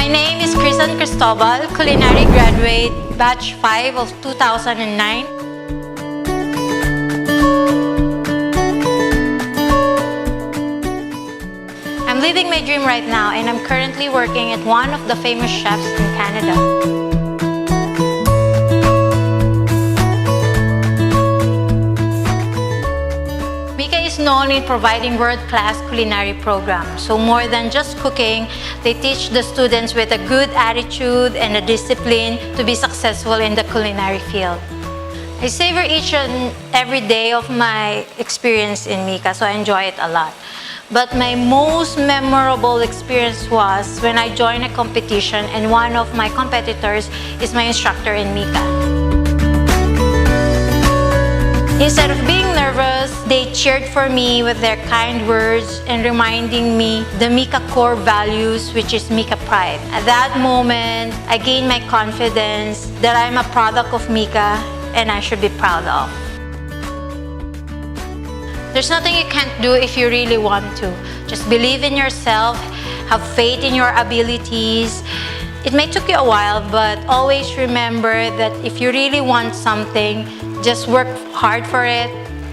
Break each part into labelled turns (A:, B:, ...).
A: My name is Crissan culinary graduate, batch 5 of 2009. I'm living my dream right now, and I'm currently working at one of the famous chefs in Canada. MIHCA is known in providing world-class culinary programs. So more than just cooking, they teach the students with a good attitude and a discipline to be successful in the culinary field. I savor each and every day of my experience in MIHCA, so I enjoy it a lot. But my most memorable experience was when I joined a competition and one of my competitors is my instructor in MIHCA. Instead of being nervous, they cheered for me with their kind words and reminding me the MIHCA core values, which is MIHCA pride. At that moment, I gained my confidence that I'm a product of MIHCA and I should be proud of. There's nothing you can't do if you really want to. Just believe in yourself, have faith in your abilities. It may take you a while, but always remember that if you really want something, just work hard for it.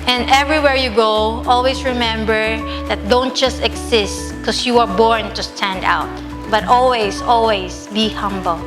A: And everywhere you go, always remember that don't just exist because you are born to stand out, but always, always be humble.